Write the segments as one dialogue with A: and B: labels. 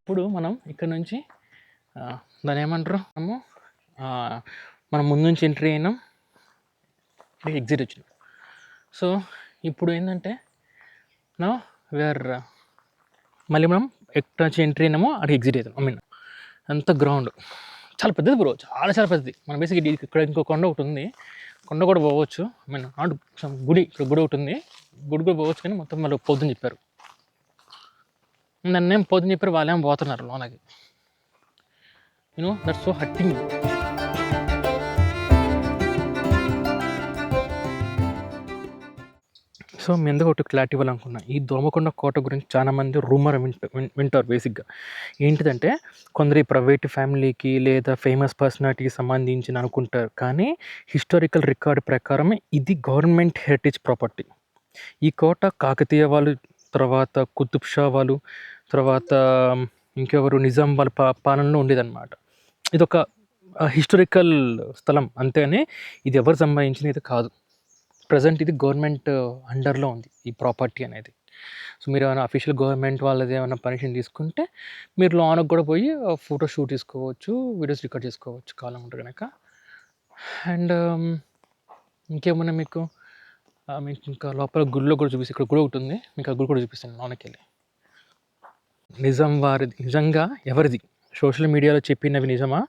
A: ఇప్పుడు మనం ఇక్కడ నుంచి దాన్ని ఏమంటారు మనము మనం ముందు నుంచి ఎంట్రీ అయినాం, ఎగ్జిట్ వచ్చినాం. సో ఇప్పుడు ఏంటంటే నా వేర్ మళ్ళీ మనం ఎక్కడ నుంచి ఎంట్రీ అయినామో అక్కడ ఎగ్జిట్ అవుతాం. అంత గ్రౌండ్ చాలా పెద్దది బ్రో, చాలా పెద్దది. మన బేసిక్ ఇక్కడ ఇంకో కొండ ఒకటి ఉంది, కొండ కూడా పోవచ్చు. నాట్ గుడి, ఇక్కడ గుడి ఒకటి ఉంది, గుడి కూడా పోవచ్చు. కానీ మొత్తం వాళ్ళు పొద్దుని చెప్పారు, నన్నేం పొద్దుని చెప్పారు, వాళ్ళేమో పోతున్నారు లోనకి. That's so hurting. సో మీ ఎందుకు ఒకటి క్లారిటీ ఇవ్వాలనుకున్నా, ఈ దోమకొండ కోట గురించి చాలామంది రూమర్ వింటారు. బేసిక్గా ఏంటిదంటే కొందరు ప్రైవేట్ ఫ్యామిలీకి లేదా ఫేమస్ పర్సనాలిటీకి సంబంధించి అనుకుంటారు, కానీ హిస్టారికల్ రికార్డ్ ప్రకారం ఇది గవర్నమెంట్ హెరిటేజ్ ప్రాపర్టీ. ఈ కోట కాకతీయ వాళ్ళు, తర్వాత కుతుబ్ షా వాళ్ళు, తర్వాత ఇంకెవరు నిజాం వాళ్ళ పాలనలో ఉండేదన్నమాట. ఇది ఒక హిస్టారికల్ స్థలం అంతేనే, ఇది ఎవరు సంబంధించినది కాదు. ప్రజెంట్ ఇది గవర్నమెంట్ అండర్లో ఉంది ఈ ప్రాపర్టీ అనేది. సో మీరు ఏమైనా అఫీషియల్ గవర్నమెంట్ వాళ్ళది ఏమైనా పర్మిషన్ తీసుకుంటే మీరు లోనకు కూడా పోయి ఫోటో షూట్ తీసుకోవచ్చు, వీడియోస్ రికార్డ్ చేసుకోవచ్చు కాలం ఉంటే కనుక. అండ్ ఇంకేమన్నా మీకు ఇంకా లోపల గుడిలో కూడా చూపిస్తే, ఇక్కడ గుడి ఒకటి ఉంది, మీకు ఆ గుడి కూడా చూపిస్తాను లోనకి వెళ్ళి. నిజాం వారిది, నిజంగా ఎవరిది, సోషల్ మీడియాలో చెప్పినవి నిజమా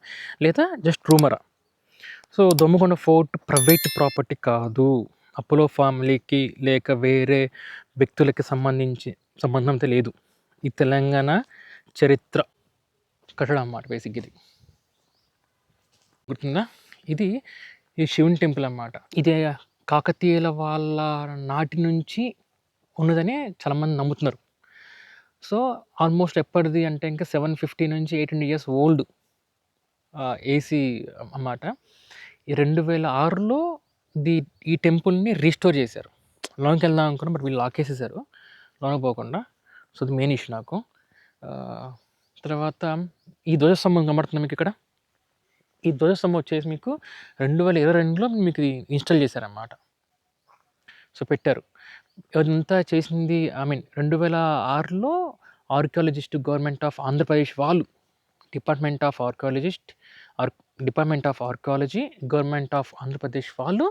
A: లేదా జస్ట్ రూమరా? So Domakonda fort private property కాదు, అపోలో ఫ్యామిలీకి లేక వేరే వ్యక్తులకి సంబంధంతో లేదు. ఈ తెలంగాణ చరిత్ర కట్టడం అన్నమాట. బేసిక్ ఇది గుర్తుందా, ఇది శివుని టెంపుల్ అన్నమాట. ఇది కాకతీయుల వాళ్ళ నాటి నుంచి ఉన్నదని చాలామంది నమ్ముతున్నారు. సో ఆల్మోస్ట్ ఎప్పటిది అంటే ఇంకా 750 నుంచి 800 years ఓల్డ్ ఏసీ అన్నమాట. ఈ 2006లో ఈ టెంపుల్ని రీస్టోర్ చేశారు. లోనికి వెళ్దాం అనుకున్నాం, బట్ వీళ్ళు లాకేసేసారు లోనకి పోకుండా. సో అది మెయిన్ ఇష్యూ నాకు. తర్వాత ఈ ధ్వజస్తంభం కనబడుతుంది మీకు ఇక్కడ. ఈ ధ్వజస్తంభం వచ్చేసి మీకు 2022లో మీకు ఇన్స్టాల్ చేశారన్నమాట. సో పెట్టారు. ఇదంతా చేసింది 2006లో ఆర్కియాలజిస్ట్ గవర్నమెంట్ ఆఫ్ ఆంధ్రప్రదేశ్ వాళ్ళు, department of archaeology government of Andhra Pradesh వాళ్ళు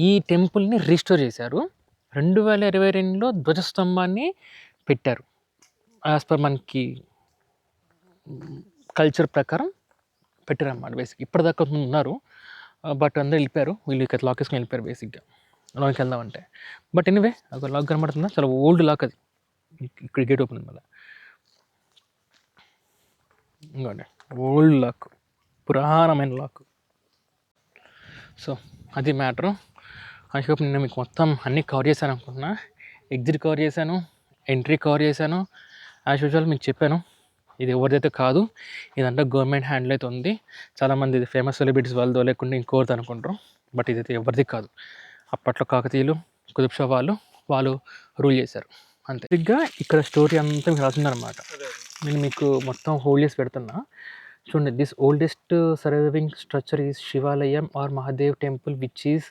A: ఈ టెంపుల్ని రీస్టోర్ చేశారు. 2022లో ధ్వజస్తంభాన్ని పెట్టారు. యాజ్ పర్ మనకి కల్చర్ ప్రకారం పెట్టారన్నమాట. బేసిక్ ఇప్పటిదాకా ఉన్నారు, బట్ అందరూ వెళ్ళిపోయారు, వీళ్ళు ఇక్కడ లాక్ వేసుకొని వెళ్ళిపోయారు బేసిక్గా లోనికి వెళ్దామంటే. బట్ ఎనీవే ఒక లాక్ కనబడుతుందా, చాలా ఓల్డ్ లాక్ అది. ఇక్కడ గేట్ ఓపెన్ ఉంది మళ్ళీ, ఇంకోండి ఓల్డ్ లాక్, పురాణమైన లాక్. సో అది మ్యాటరు. ఐ హోప్ నేను మీకు మొత్తం అన్నీ కవర్ చేశాను అనుకుంటున్నా. ఎగ్జిట్ కవర్ చేశాను, ఎంట్రీ కవర్ చేశాను. యాజ్ యూజువల్ మీకు చెప్పాను, ఇది ఎవరిదైతే కాదు, ఇదంతా గవర్నమెంట్ హ్యాండిల్ అయితే ఉంది. చాలామంది ఇది ఫేమస్ సెలబ్రిటీస్ వాళ్ళతో లేకుండా ఇంకోరిది అనుకుంటారు, బట్ ఇదైతే ఎవరిది కాదు. అప్పట్లో కాకతీయులు, కుతుబ్ షా వాళ్ళు రూల్ చేశారు అంతే. ఇంకా ఇక్కడ స్టోరీ అంతా మీకు రాసిందనమాట. నేను మీకు మొత్తం హోల్డ్ చేసి పెడుతున్నా చూడండి. This oldest surviving structure is Shivalayam or Mahadev temple which is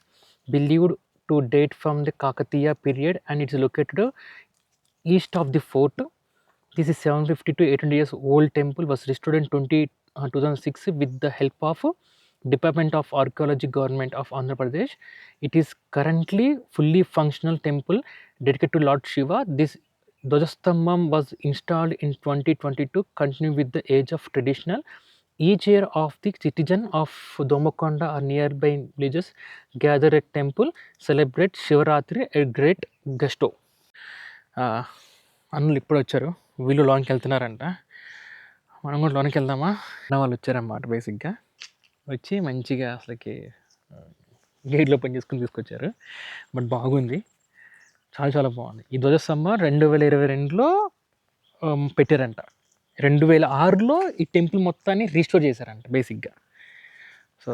A: believed to date from the Kakatiya period and it's located east of the fort. This is 750 to 800 years old temple, was restored in 2006 with the help of Department of Archaeology Government of Andhra Pradesh. It is currently fully functional temple dedicated to Lord Shiva. This Dwajastambham was installed in 2022, continue with the age of traditional. Each year of the citizen of Domakonda or nearby villages gather at temple, celebrate Shivaratri at great gusto. అన్నులు ఇప్పుడు వచ్చారు, వీళ్ళు లోనికి వెళ్తున్నారంట, మనం కూడా లోనికి వెళ్దామా. వాళ్ళు వచ్చారన్నమాట. బేసిక్గా వచ్చి మంచిగా అసలుకి గేట్లు ఓపెన్ చేసుకుని తీసుకొచ్చారు. బట్ బాగుంది, చాలా బాగుంది. ఈ ధ్వజస్తంభం 2022లో పెట్టారంట. 2006లో ఈ టెంపుల్ మొత్తాన్ని రీస్టోర్ చేశారంట బేసిక్గా. సో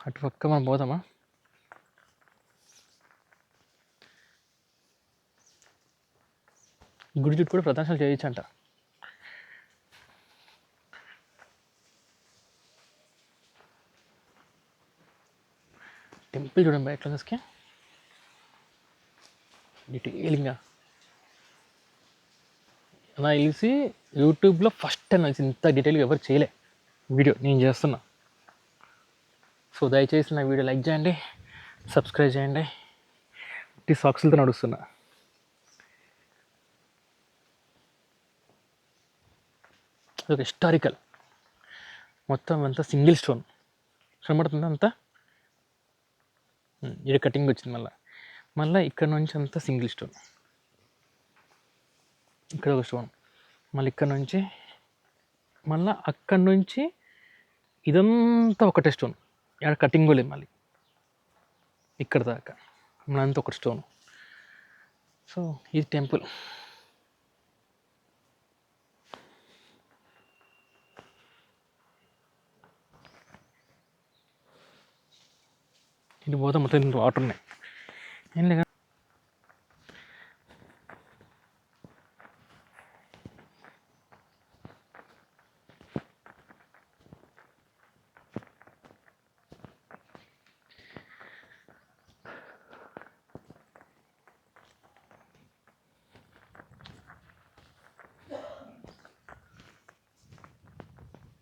A: అటు పక్క మనం పోదామా. గుడి చుట్టూ కూడా ప్రదర్శనలు చేయొచ్చు అంట. టెంపుల్ చూడండి ఎట్లా తీసుకే డీటెయిలింగ్గా. నాకు తెలిసి యూట్యూబ్లో ఫస్ట్ టైం తెలిసి ఇంత డీటెయిల్గా ఎవరు చేయలే వీడియో నేను చేస్తున్నా. సో దయచేసి నా వీడియో లైక్ చేయండి, సబ్స్క్రైబ్ చేయండి. ఈ సాక్స్లతో నడుస్తున్నా. అదొక హిస్టారికల్, మొత్తం అంతా సింగిల్ స్టోన్ కనబడుతుంది అంతా. ఇది కటింగ్ వచ్చింది. మళ్ళీ ఇక్కడ నుంచి అంతా సింగిల్ స్టోన్, ఇక్కడ ఒక స్టోన్, మళ్ళీ ఇక్కడ నుంచి, మళ్ళీ అక్కడ నుంచి ఇదంతా ఒకటే స్టోన్. ఇక్కడ కటింగ్ లేదు మళ్ళీ ఇక్కడ దాకా మళ్ళీ ఒక స్టోన్. సో ఇది టెంపుల్. ఇది పోతే మొత్తం వాటర్ ఉన్నాయి. ఏం లేదు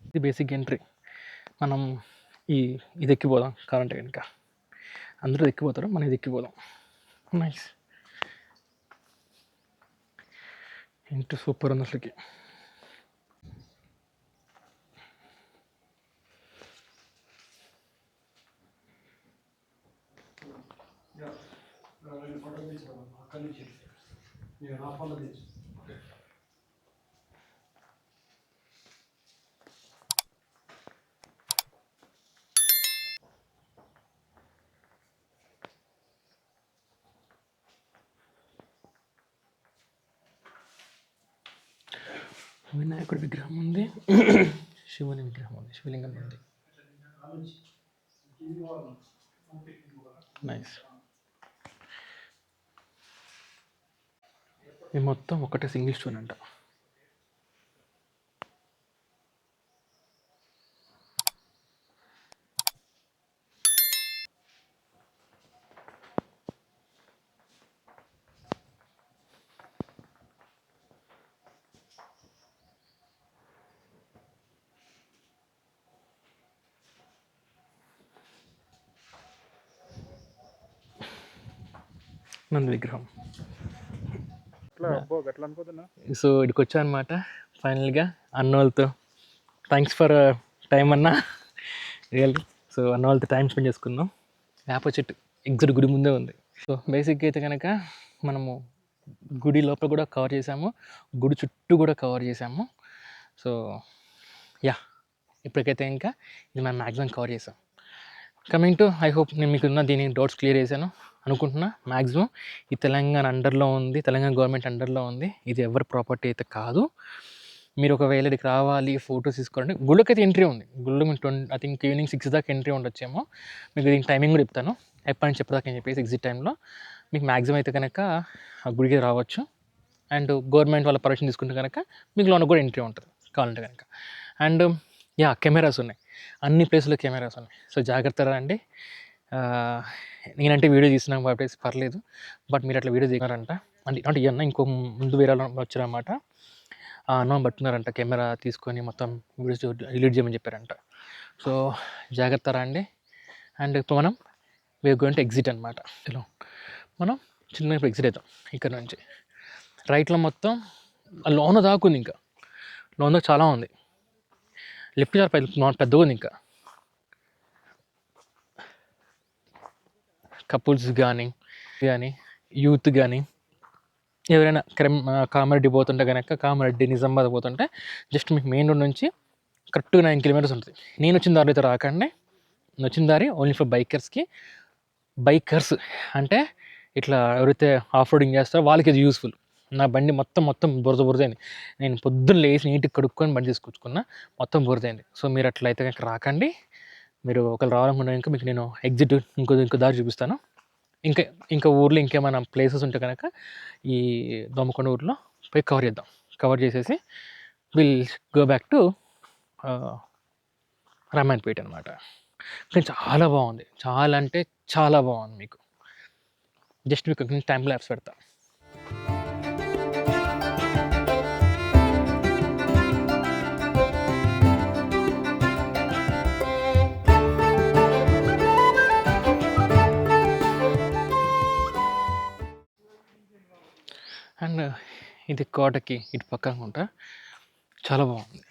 A: ఇది బేసిక్ ఎంట్రీ. మనం ఇది ఎక్కిపోదాం కావాలంటే కనుక. అందరూ ఎక్కిపోతారు, మనం ఇది ఎక్కిపోదాం. నైస్, ఎంట్రీ సూపర్ ఉంది అసలుకి. వినాయకుడి విగ్రహం ఉంది, శివుని విగ్రహం ఉంది, శివలింగం ఉంది. నైస్. ఇది మొత్తం ఒకటే సింగిల్ స్టోన్ అంట. నంది విగ్రహం. సో ఇక్కడికి వచ్చా అనమాట ఫైనల్గా అన్నోళ్ళతో. థ్యాంక్స్ ఫర్ టైం అన్నా, రియల్లీ. సో అన్న వాళ్ళతో టైం స్పెండ్ చేసుకుందాం. వేప చెట్టు ఎగ్జిట్ గుడి ముందే ఉంది. సో బేసిక్గా అయితే కనుక మనము గుడి లోపల కూడా కవర్ చేసాము, గుడి చుట్టూ కూడా కవర్ చేసాము. సో యా, ఇప్పటికైతే ఇంకా ఇది మనం మ్యాక్సిమం కవర్ చేసాం. కమింగ్ టు, ఐ హోప్ నేను మీకున్న దీని డౌట్స్ క్లియర్ చేశాను అనుకుంటున్నా. మ్యాక్సిమం ఈ తెలంగాణ అండర్లో ఉంది, తెలంగాణ గవర్నమెంట్ అండర్లో ఉంది. ఇది ఎవరి ప్రాపర్టీ అయితే కాదు. మీరు ఒకవేళ ఇక్కడికి రావాలి, ఫొటోస్ తీసుకోవాలంటే గుళ్ళకి అయితే ఎంట్రీ ఉంది. గుళ్ళు ఐ థింక్ ఈవినింగ్ 6 దాకా ఎంట్రీ ఉండొచ్చేమో. మీకు దీనికి టైమింగ్ కూడా చెప్తాను, ఎప్పటి నుంచి చెప్పదాకా అని చెప్పేసి ఎగ్జిట్ టైంలో. మీకు మ్యాక్సిమం అయితే కనుక ఆ గుడికి రావచ్చు. అండ్ గవర్నమెంట్ వాళ్ళ పర్మిషన్ తీసుకుంటే కనుక మీకు లోన కూడా ఎంట్రీ ఉంటుంది కావాలంటే కనుక. అండ్ యా, కెమెరాస్ ఉన్నాయి, అన్ని ప్లేస్లో కెమెరాస్ ఉన్నాయి. సో జాగ్రత్తగా రండి. నేనంటే వీడియో తీస్తున్నాను కాబట్టి పర్లేదు, బట్ మీరు అట్లా వీడియో దిగారంట అంటే ఇవన్న ఇంకో ముందు వేరే వచ్చారన్నమాట. అన్న పట్టుకున్నారంట, కెమెరా తీసుకొని మొత్తం వీడియోస్ డిలీట్ చేయమని చెప్పారంట. సో జాగ్రత్త రండి. అండ్ ఇప్పుడు మనం వీఆర్ గోయింగ్ టు ఎగ్జిట్ అనమాట. ఇలా మనం చిన్న ఇప్పుడు ఎగ్జిట్ అవుతాం ఇక్కడ నుంచి. రైట్లో మొత్తం లోన దాకుంది, ఇంకా లోన దాకా చాలా ఉంది. లెఫ్ట్ చాలా పెద్దగా ఉంది. ఇంకా కపుల్స్ కానీ యూత్ కానీ ఎవరైనా కామారెడ్డి పోతుంటే కనుక, కామారెడ్డి నిజామాబాద్ పోతుంటే జస్ట్ మీకు మెయిన్ రోడ్ నుంచి కరెక్ట్గా 9 కిలోమీటర్స్ ఉంటుంది. నేను వచ్చిన దారిలో అయితే రాకండి. వచ్చిన దారి ఓన్లీ ఫర్ బైకర్స్ అంటే ఇట్లా ఎవరైతే ఆఫ్ రోడింగ్ చేస్తారో వాళ్ళకి ఇది యూస్ఫుల్. నా బండి మొత్తం బురదైంది. నేను పొద్దున్న లేచి నీటికి కడుక్కొని బండి తీసుకొచ్చుకున్నా, మొత్తం బురదైంది. సో మీరు అట్లయితే కనుక రాకండి. మీరు ఒకరు రావాలనుకున్నా ఇంకా మీకు నేను ఎగ్జిట్ ఇంకో దారి చూపిస్తాను. ఇంకా ఊర్లో ఇంకేమైనా ప్లేసెస్ ఉంటే కనుక ఈ దోమకొండ ఊర్లో పోయి కవర్ చేసేసి will go back to Ramayampet అనమాట. కానీ చాలా బాగుంది, చాలా అంటే చాలా బాగుంది. మీకు జస్ట్ మీకు టైం ల్యాప్స్ పెడతా. అండ్ ఇది కోటకి ఇటు పక్క అనుకుంటా, చాలా బాగుంది.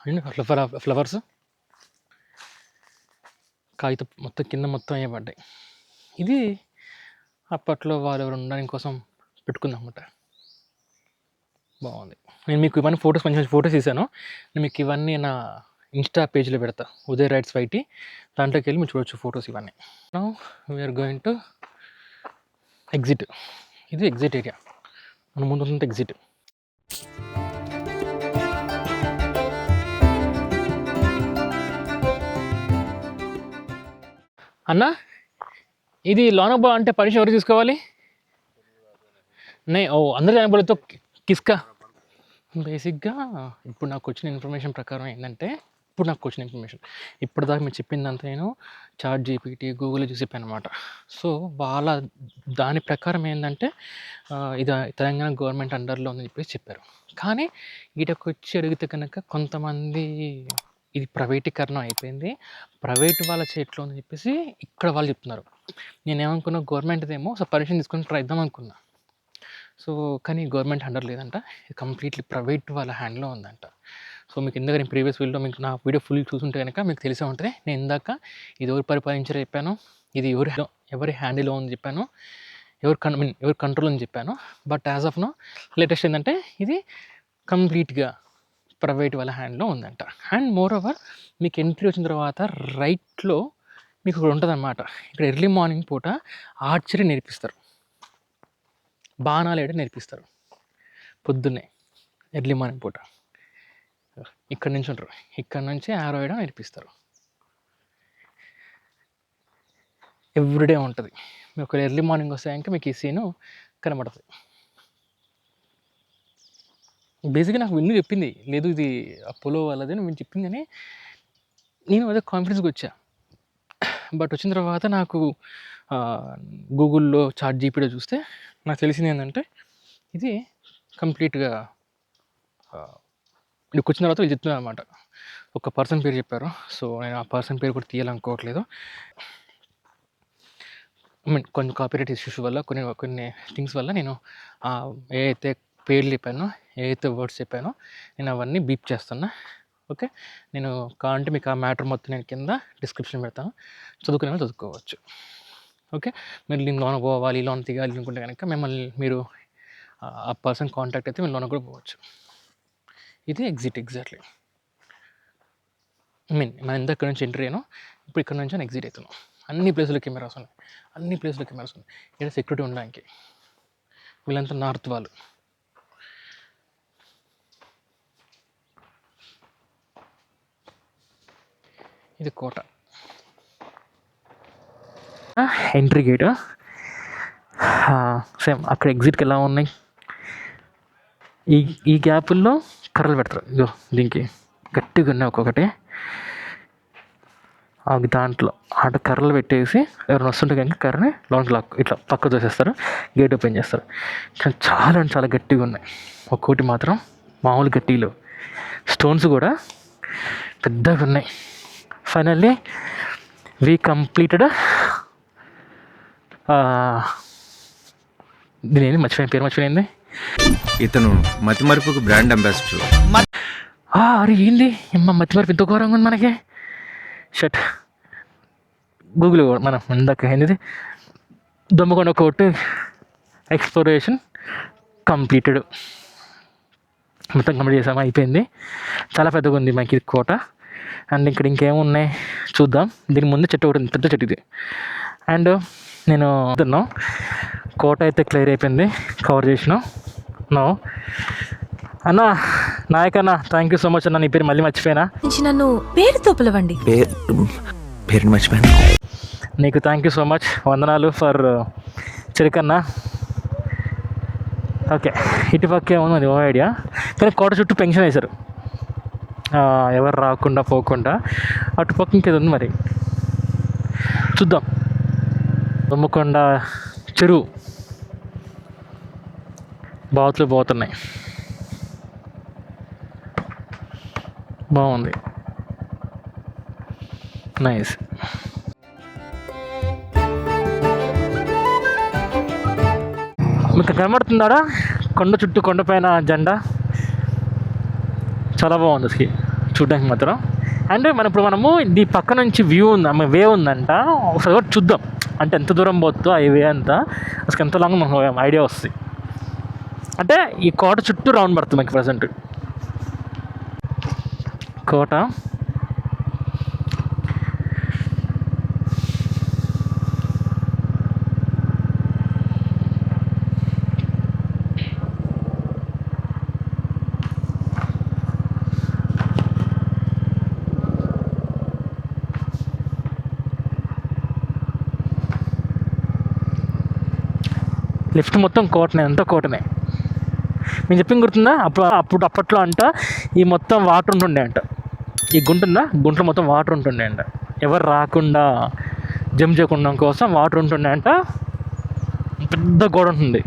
A: అండ్ ఫ్లవర్స్ కాగితం మొత్తం కింద మొత్తం వేయబడ్డాయి. ఇది అప్పట్లో వాళ్ళు ఎవరు ఉండడానికి కోసం పెట్టుకుందన్నమాట. బాగుంది. నేను మీకు ఇవన్నీ ఫొటోస్ మంచి మంచి ఫొటోస్ తీసాను. నేను మీకు ఇవన్నీ నా ఇన్స్టా పేజ్లో పెడతా, ఉదయ్ రైడ్స్ వైటీ. దాంట్లోకి వెళ్ళి మీరు చూడొచ్చు ఫొటోస్ ఇవన్నీ. Now we're going to exit. ఇది ఎగ్జిట్ ఏరియా, మన ముందు ఉంటుంది ఎగ్జిట్. అన్న ఇది లోనబా అంటే పర్మిషన్ ఎవరు తీసుకోవాలి? అందరూ జానబడితో కిస్కా. బేసిక్గా ఇప్పుడు నాకు వచ్చిన ఇన్ఫర్మేషన్ ప్రకారం ఏంటంటే, ఇప్పటిదాకా మీరు చెప్పిందంతా నేను చాట్ జీపీటీ, గూగుల్లో చూసి చెప్పాను అనమాట. సో వాళ్ళ దాని ప్రకారం ఏంటంటే ఇది తెలంగాణ గవర్నమెంట్ అండర్లో ఉందని చెప్పేసి చెప్పారు. కానీ వీటికి వచ్చి అడిగితే కనుక కొంతమంది ఇది ప్రైవేటీకరణ అయిపోయింది, ప్రైవేట్ వాళ్ళ చేతిలో ఉందని చెప్పేసి ఇక్కడ వాళ్ళు చెప్తున్నారు. నేనేమనుకున్నా గవర్నమెంట్దేమో సో పర్మిషన్ తీసుకొని ట్రై చేద్దాం అనుకున్నా. సో కానీ గవర్నమెంట్ హ్యాండర్ లేదంట, ఇది కంప్లీట్లీ ప్రైవేట్ వాళ్ళ హ్యాండ్లో ఉందంట. సో మీకు ఇందాక నేను ప్రీవియస్ వీడియోలో మీకు నా వీడియో ఫుల్ చూసుంటే కనుక మీకు తెలిసే ఉంటుంది. నేను ఇందాక ఇది ఎవరు పరిపాలించారో చెప్పాను, ఇది ఎవరి హ్యాండిలో ఉందని చెప్పాను, ఎవరి కంట్రోల్ అని చెప్పాను. But as of now latest ఏంటంటే ఇది కంప్లీట్గా ప్రైవేట్ వాళ్ళ హ్యాండ్లో ఉందంట. అండ్ మోర్ ఓవర్ మీకు ఎంట్రీ వచ్చిన తర్వాత రైట్లో మీకు ఇక్కడ ఉంటుంది అన్నమాట. ఇక్కడ ఎర్లీ మార్నింగ్ పూట ఆర్చరీ నేర్పిస్తారు, బాణాలు వేయడం నేర్పిస్తారు పొద్దున్నే ఎర్లీ మార్నింగ్ పూట. ఇక్కడ నుంచి ఉంటారు, ఇక్కడ నుంచి ఆరో వేయడం నేర్పిస్తారు. ఎవ్రీడే ఉంటుంది. మీకు ఒక ఎర్లీ మార్నింగ్ వస్తాయంటే మీకు ఈ సీను కనబడుతుంది. బేసిక్గా నాకు విన్ను చెప్పింది, లేదు ఇది అపోలో వాళ్ళది నేను చెప్పింది, కానీ నేను అదే కాన్ఫిడెన్స్గా వచ్చా. బట్ వచ్చిన తర్వాత నాకు గూగుల్లో చాట్ జీపీటీలో చూస్తే నాకు తెలిసింది ఏంటంటే ఇది కంప్లీట్గా ఇక్కడికి వచ్చిన తర్వాత వీళ్ళు చెప్తున్నారు అనమాట. ఒక పర్సన్ పేరు చెప్పారు. సో నేను ఆ పర్సన్ పేరు కూడా తీయాలనుకోవట్లేదు. కొన్ని కాపీరైట్ ఇష్యూస్ వల్ల కొన్ని థింగ్స్ వల్ల నేను ఏదైతే పేర్లు చెప్పానో, ఏదైతే వర్డ్స్ చెప్పానో నేను అవన్నీ బీప్ చేస్తున్నా. ఓకే, నేను కావాలంటే మీకు ఆ మ్యాటర్ మొత్తం నేను కింద డిస్క్రిప్షన్ పెడతాను, చదువుకోవచ్చు. ఓకే, మీరు నేను లోన పోవాలి, లోన్ తీయాలి అనుకుంటే కనుక మీరు ఆ పర్సన్ కాంటాక్ట్ అయితే మీరు లోన కూడా పోవచ్చు. ఇది ఎగ్జాక్ట్లీ మనం ఎంత ఇక్కడ నుంచి ఎంట్రీ అయ్యానో ఇప్పుడు ఇక్కడ నుంచి ఎగ్జిట్ అవుతున్నాం. అన్ని ప్లేసులో కెమెరాస్ ఉన్నాయి. ఇక్కడ సెక్యూరిటీ ఉండడానికి. వీళ్ళంతా నార్త్ వాళ్ళు. ఇది కోట ఎంట్రీ గేట్. సేమ్ అక్కడ ఎగ్జిట్కి ఎలా ఉన్నాయి, ఈ గ్యాపుల్లో కర్రలు పెడతారు. ఇగో దీనికి గట్టిగా ఉన్నాయి ఒక్కొక్కటి. దాంట్లో కర్రలు పెట్టేసి ఎవరైనా వస్తుంటే కనుక కర్రని లోన్కి ఇట్లా పక్క తోసేస్తారు, గేట్ ఓపెన్ చేస్తారు. చాలా గట్టిగా ఉన్నాయి. ఒక్కొక్కటి మాత్రం మామూలు గట్టిలో, స్టోన్స్ కూడా పెద్దగా ఉన్నాయి. Finally we completed. దీని పేరు మర్చిపోయింది.
B: ఇతను మతిమరుపుకు బ్రాండ్ అంబాసిడర్.
A: అరే ఏంది మతిమరుపు ఇంత ఘోరంగా ఉంది మనకి. షట్ గూగుల్ మనం ఇందాక ఏంది దొమ్మకొండ కోర్టు ఎక్స్ప్లోరేషన్ కంప్లీటెడ్. మొత్తం కంప్లీట్ చేసాము, అయిపోయింది. చాలా పెద్దగా ఉంది మనకి ఇది కోట. అండ్ ఇక్కడ ఇంకేమున్నాయి చూద్దాం. దీని ముందు చెట్టు ఒకటి ఉంది, పెద్ద చెట్టు ఇది. అండ్ నేను తిన్నాం, కోట అయితే క్లియర్ అయిపోయింది, కవర్ చేసినాం. అన్నా నాయకన్నా థ్యాంక్ యూ సో మచ్ అన్న. నీ పేరు మళ్ళీ మర్చిపోయినా,
C: నన్ను పేరుతో పిలవండి.
B: పేరుని మర్చిపోయాను.
A: నీకు థ్యాంక్ యూ సో మచ్, వందనాలు ఫర్ చిరికన్నా. ఓకే, ఇటుపక్కే ఉంది ఓ ఐడియా, కానీ కోట చుట్టూ పెన్షన్ వేశారు, ఎవరు రాకుండా పోకుండా. అటుపక్క ఇంకేది ఉంది మరి, చూద్దాం. దొమ్మకొండ చెరువు బాతులు పోతున్నాయి, బాగుంది, నైస్. మీకు కనబడుతుందాడా కొండ చుట్టూ కొండపైన జెండా చాలా బాగుంది అసలు చూడడానికి మాత్రం. అండ్ మనము ఈ పక్క నుంచి వ్యూ ఉంది, వే ఉందంట, ఒకసారి కూడా చూద్దాం. అంటే ఎంత దూరం పోతుందో ఆ వే అంతా అసలు ఎంత లాంగ్ మనకు ఐడియా వస్తుంది. అంటే ఈ కోట చుట్టూ రౌండ్ పడుతుంది మనకి ప్రజెంట్ కోట. లెఫ్ట్ మొత్తం కోటనే, అంతా కోటనే. నేను చెప్పింది గుర్తుందా? అప్పట్లో అంట ఈ మొత్తం వాటర్ ఉంటుండే అంట. ఈ గుంటుందా, గుంటలో మొత్తం వాటర్ ఉంటుండే అంట. ఎవరు రాకుండా జంప్ చేయకుండా కోసం వాటర్ ఉంటుండే అంట. పెద్ద గోడ ఉంటుంది.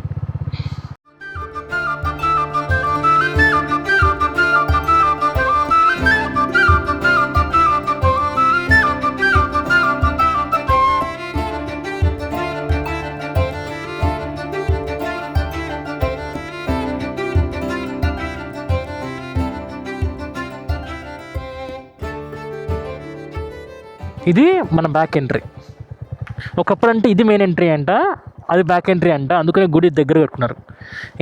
A: ఇది మన బ్యాక్ ఎంట్రీ. ఒకప్పుడు అంటే ఇది మెయిన్ ఎంట్రీ అంట, అది బ్యాక్ ఎంట్రీ అంట. అందుకని గుడి దగ్గర కట్టుకున్నారు,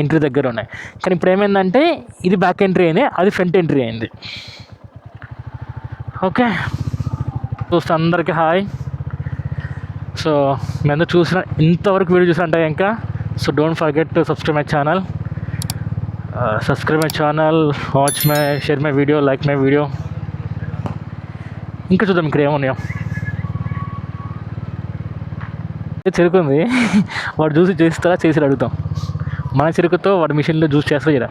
A: ఎంట్రీ దగ్గర ఉన్నాయి. కానీ ఇప్పుడు ఏమైందంటే ఇది బ్యాక్ ఎంట్రీ అయింది, అది ఫ్రంట్ ఎంట్రీ అయింది. ఓకే, చూస్తే అందరికీ హాయ్. సో మీ అందరూ చూసిన ఇంతవరకు వీడియో చూసినట్టే ఇంకా. So don't forget to subscribe my channel, watch my, share my video, like my video. ఇంకా చూద్దాం ఇక్కడ ఏమున్నాయో. చెరుకుంది, వాడు జ్యూస్ చేస్తారా చేసి అడుగుతాం. మన చెరుకుతో వాడు మిషన్లో జ్యూస్ చేస్తా ఇలా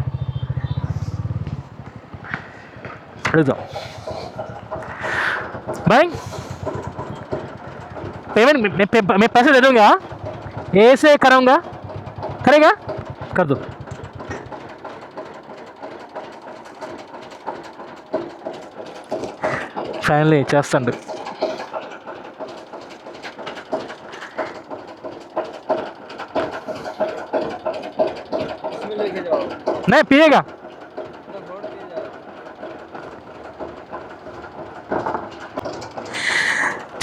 A: అడుగుతాం. బాయ్ पेमेंट मैं पैसे दे दूँगा, ऐसे कराऊँगा, करेगा कर दो. ఫైనల్లీ చేస్తాండు. नहीं पिएगा,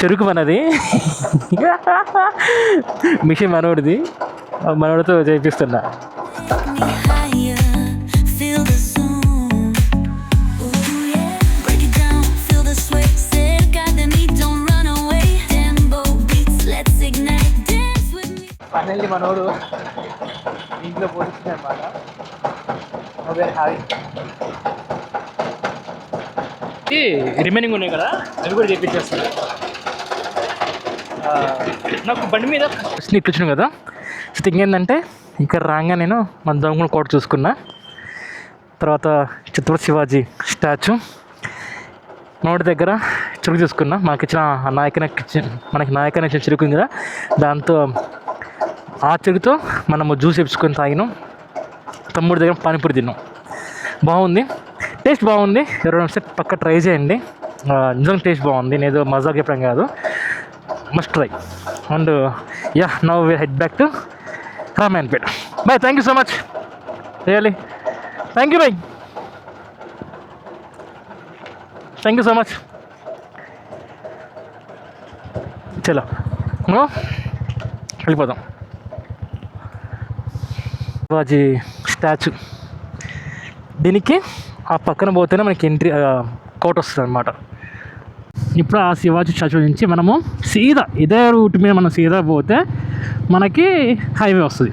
A: చెరుకు మనది, మిషన్ మనోడిది, మనోడితో చేపిస్తున్నా. ఫైనల్లీ మనోడు ఇంట్లో పోషిస్తుంది అన్నమాట. రిమైనింగ్ ఉన్నాయి కదా, అవి కూడా చేయించేస్తాను. నాకు బండి మీద ఇట్లా వచ్చినాను కదా. సో ఇంకేంటంటే ఇక్కడ రాగా నేను మన దొంగ కోట చూసుకున్నా. తర్వాత ఛత్రపతి శివాజీ స్టాచ్యూ, నోటి దగ్గర చెరుకు చూసుకున్నా. మనకి నాయకన ఇచ్చిన చెరుకు ఉంది కదా, దాంతో ఆ చెరుకుతో మనము జ్యూస్ వేసుకొని తాగినాం. తమ్ముడి దగ్గర పానీపూరి తిన్నాం. బాగుంది, టేస్ట్ బాగుంది. ఎవరైనా ఒకసారి పక్క ట్రై చేయండి. నిజంగా టేస్ట్ బాగుంది, నేను మజాక్ చెప్పడం కాదు, must try. And yeah, now we head back to Ramayanpet. Bye, thank you so much, really thank you bye, thank you so much. చలో వెళ్ళిపోదాం. శివాజీ స్టాచ్యూ, దీనికి ఆ పక్కన పోతేనే మనకి ఎంట్రీ కోట వస్తుంది అన్నమాట. ఇప్పుడు ఆ శివాజీ స్టాచ్యూ నుంచి మనము సీదా ఇదే రూట్ మీద మనం సీదా పోతే మనకి హైవే వస్తుంది.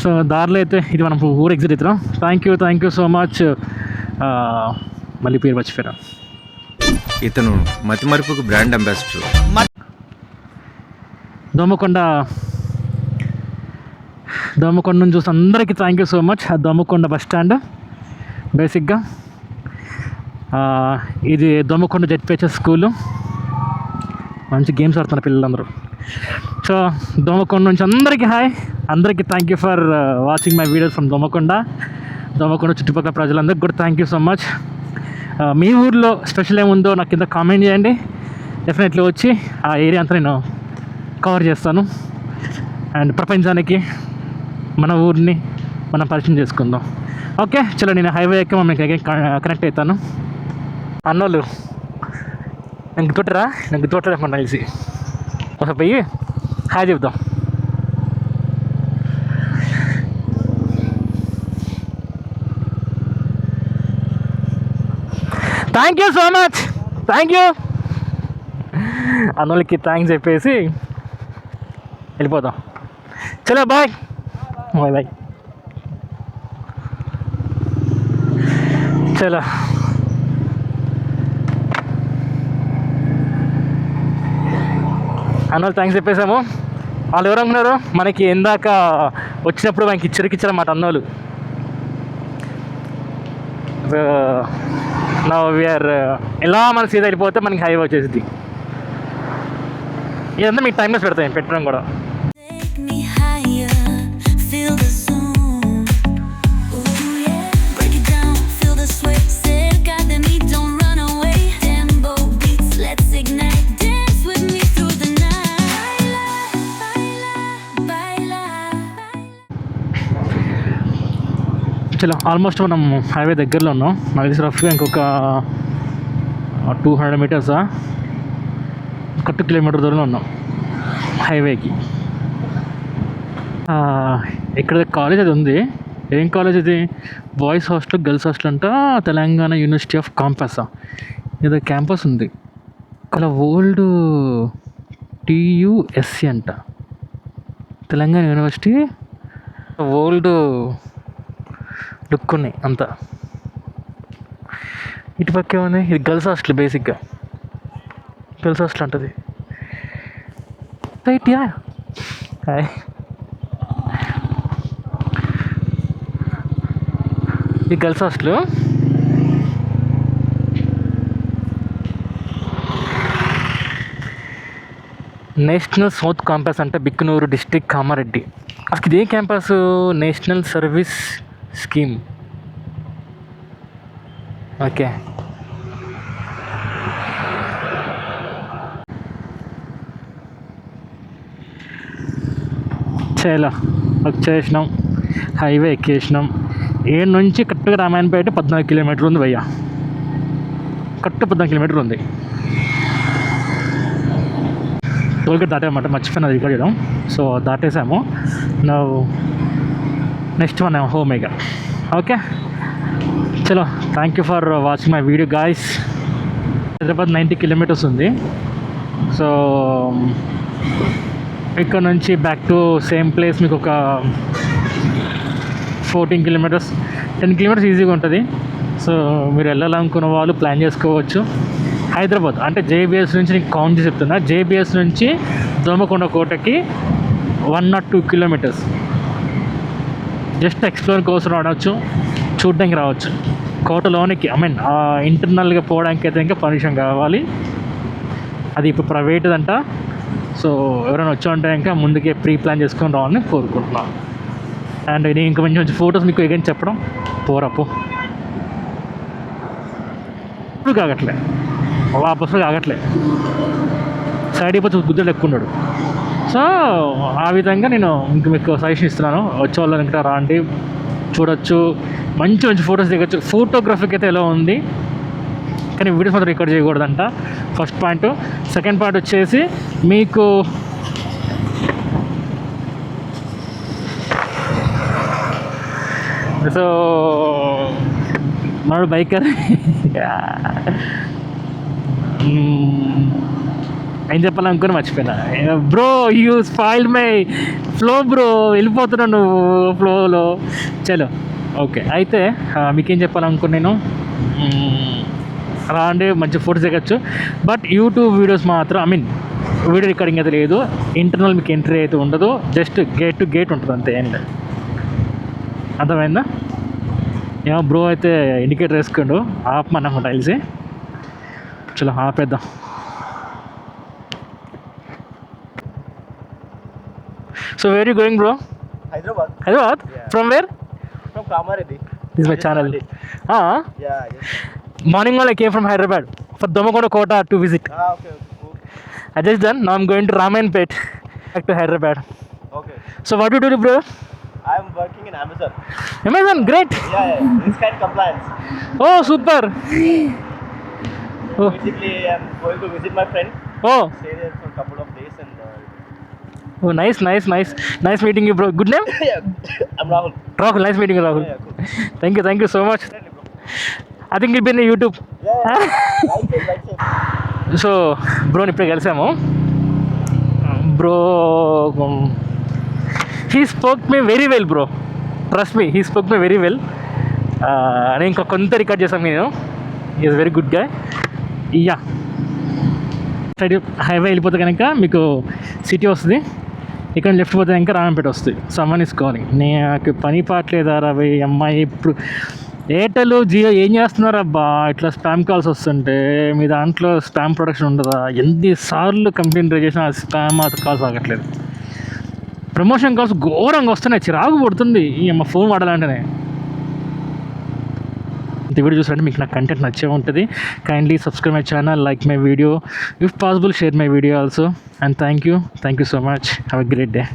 A: సో దారిలో అయితే ఇది మనం ఊరు ఎగ్జిట్ అవుతున్నాం. Thank you so much. మళ్ళీ పేరు మర్చిపోయాను.
B: ఇతను మతిమరుపుకు బ్రాండ్ అంబాసిడర్.
A: దోమకొండ నుంచి చూస్తే అందరికీ thank you so much. Domakonda bus stand బేసిక్గా ఇది దోమకొండ జెడ్పిహెచ్ఎస్ స్కూలు. మంచి గేమ్స్ ఆడుతున్నారు పిల్లలందరూ. సో దోమకొండ నుంచి అందరికీ హాయ్, అందరికీ thank you for watching my videos from Domakonda చుట్టుపక్కల ప్రజలందరికీ కూడా థ్యాంక్ యూ సో మచ్. మీ ఊర్లో స్పెషల్ ఏముందో నాకు కింద కామెంట్ చేయండి. డెఫినెట్లీ వచ్చి ఆ ఏరియా అంతా నేను కవర్ చేస్తాను. అండ్ ప్రపంచానికి మన ఊరిని మనం పరిచయం చేసుకుందాం. ఓకే చలో, నేను హైవే ఎక్కి మమ్మల్ని కనెక్ట్ అవుతాను. అన్నోళ్ళు నేను గుర్తురా, నేను గుర్తుపట్టలేకుండా తెలిసి ఒకసారి పోయి హాయ్ చెప్దాం. Thank you so much, thank you. అన్నోళ్ళకి థ్యాంక్స్ చెప్పేసి వెళ్ళిపోదాం. చలో బాయ్ బాయ్ బాయ్. చలో అన్నోళ్ళు థ్యాంక్స్ చెప్పేసాము. వాళ్ళు ఎవరు అనుకున్నారు, మనకి ఇందాక వచ్చినప్పుడు మనకి ఇచ్చారన్నమాట అన్నోళ్ళు. నా వీఆర్ ఎలా మన సీదా వెళ్ళిపోతే మనకి హైవే వచ్చేసింది. ఇదంతా మీకు టైం వేసి పెడతాయి పెట్టడం కూడా.
D: Take me higher, feel the zone. Ooh yeah, break it down, feel the sweat. Cerca de mí, don't run away. Tempo beats, let's ignite. Dance with me through the night. Baila, baila, baila.
A: చలో almost మనం highway దగ్గరలో ఉన్నాం. నాకు తెలిసి రఫ్గా ఇంకొక 200 మీటర్సా, ఒక 2 kilometre దూరంలో ఉన్నాం హైవేకి. ఇక్కడ కాలేజ్ అది ఉంది. ఏం కాలేజ్ ఇది? బాయ్స్ హాస్టల్, గర్ల్స్ హాస్టల్ అంట. తెలంగాణ యూనివర్సిటీ ఆఫ్ కాంపసా ఏదో క్యాంపస్ ఉంది. అలా ఓల్డ్ TUSC అంట, తెలంగాణ యూనివర్సిటీ. ఓల్డ్ లుక్ ఉన్నాయి అంతా. ఇటుపక్కే ఉంది. ఇది గర్ల్స్ హాస్టల్, బేసిక్గా గర్ల్స్ హాస్టల్ అంటది. Right yeah. హాయ్. ఈ girls hostel national south campus అంటే బిక్కనూరు డిస్ట్రిక్ట్ కామారెడ్డి. అసలు ఇదే campus national service scheme. Okay చేయాల వచ్చేసినాం, హైవే ఎక్కేసినాం. ఏడు నుంచి కరెక్ట్గా రామాయణపేట 14 కిలోమీటర్లు ఉంది భయ్య. కరెక్ట్ 14 కిలోమీటర్లు ఉంది. టోల్గేట్ దాటామన్నమాట, మర్చిపోయినా రికార్డ్ చేయడం. సో దాటేసాము. నెక్స్ట్ వన్ హోమ్ ఇక. ఓకే చలో, thank you for watching my video guys. Hyderabad 90 kilometres ఉంది. సో ఇక్కడ నుంచి బ్యాక్ టు సేమ్ ప్లేస్ మీకు ఒక 14 కిలోమీటర్స్, 10 కిలోమీటర్స్ ఈజీగా ఉంటుంది. సో మీరు వెళ్ళాలనుకున్న వాళ్ళు ప్లాన్ చేసుకోవచ్చు. హైదరాబాద్ అంటే JBS నుంచి నీకు కౌంట్ చేసి చెప్తున్నా. JBS నుంచి దోమకొండ కోటకి 1 or 2 కిలోమీటర్స్. జస్ట్ ఎక్స్ప్లోర్ కోసం రావచ్చు, చూడడానికి రావచ్చు. కోటలోనికి ఇంటర్నల్గా పోవడానికి అయితే ఇంకా పర్మిషన్ కావాలి. అది ఇప్పుడు ప్రైవేట్ అంట. సో ఎవరైనా వచ్చామంటే ఇంకా ముందుకే ప్రీ ప్లాన్ చేసుకొని రావాలని కోరుకుంటున్నాను. అండ్ నేను ఇంకా మంచి మంచి ఫొటోస్ మీకు ఏం చెప్పడం పోరాపో ఇప్పుడు కాగట్లే, వాపసు కాగట్లే, సైడ్ అయిపోతే గుద్దలు ఎక్కువ ఉన్నాడు. సో ఆ విధంగా నేను ఇంక మీకు సజెషన్ ఇస్తున్నాను. వచ్చే వాళ్ళని ఇంకా రాండి, చూడొచ్చు, మంచి మంచి ఫొటోస్ దిగచ్చు. ఫోటోగ్రఫీకి అయితే ఎలా ఉంది, కానీ వీడియోస్ మాత్రం రికార్డ్ చేయకూడదంట. First point. సెకండ్ పాయింట్ వచ్చేసి మీకు సో మనోడు బైకర్ ఏం చెప్పాలనుకుని మర్చిపోయినా. Bro you spoiled my flow bro, వెళ్ళిపోతున్నావు నువ్వు ఫ్లోలో. చలో ఓకే, అయితే మీకేం చెప్పాలనుకుని నేను రాండి, మంచి ఫోటోస్ దిగచ్చు. బట్ యూట్యూబ్ వీడియోస్ మాత్రం వీడియో రికార్డింగ్ అయితే లేదు. ఇంటర్నల్ మీకు ఎంట్రీ అయితే ఉండదు, జస్ట్ గేట్ టు గేట్ ఉంటుంది అంతే. ఏం లేదు, అర్థమైందా? ఏమో బ్రో అయితే ఇండికేటర్ వేసుకోండు, ఆపమన్నమాట తెలిసి. చలో ఆపేద్దాం. So where you going bro?
E: Hyderabad.
A: Hyderabad?
E: Yeah.
A: From where?
E: From Kamareddy.
A: This is my channel.
E: Yeah, yes.
A: Morning I came from Hyderabad for Domakonda Kota to visit.
E: Okay, cool.
A: I just done. Now I'm going to Ramayana Pet, back to Hyderabad.
E: Okay.
A: So what do you do, bro?
E: I'm working in Amazon.
A: Amazon great.
E: Risk and compliance.
A: Oh super. Oh.
E: Basically, I'm going to visit my friend.
A: Oh
E: Stay there for a couple of days and.
A: Oh nice meeting you bro. Good name?
E: I'm Rahul.
A: Rahul. Nice meeting Rahul.
E: Yeah, cool.
A: Thank you so much. I think it been YouTube.
E: Right side.
A: So బ్రోని ఇప్పుడే కలిసాము. Bro he spoke me very well bro. Trust me, he spoke me very well. నేను ఇంకా కొంత record చేశాను నేను. Is very good guy. Yeah side highway వెళ్ళిపోతే కనుక మీకు సిటీ వస్తుంది. ఇక్కడ లెఫ్ట్ పోతే కనుక రామంపేట వస్తుంది. సమ్మన్ ఇసుకోవాలి. నాకు పని పాటలేదా రవి అమ్మాయి. ఇప్పుడు ఎయిర్టెల్ జియో ఏం చేస్తున్నారు అబ్బా, ఇట్లా స్పామ్ కాల్స్ వస్తుంటే మీ దాంట్లో స్పామ్ ప్రొడక్షన్ ఉండదా? ఎన్నిసార్లు కంప్లైంట్ రైజ్ చేసినా స్పామ్ కాల్స్ ఆగట్లేదు. ప్రమోషన్ కాల్స్ ఘోరంగా వస్తున్నాయి. చిరాకు పడుతుంది ఈ అమ్మ ఫోన్ వాడాలంటేనే. ఇంత వీడియో చూసారంటే మీకు నా కంటెంట్ నచ్చే ఉంటుంది. Kindly subscribe my channel, like my video, if possible share my video also. And thank you so much. Have a great day.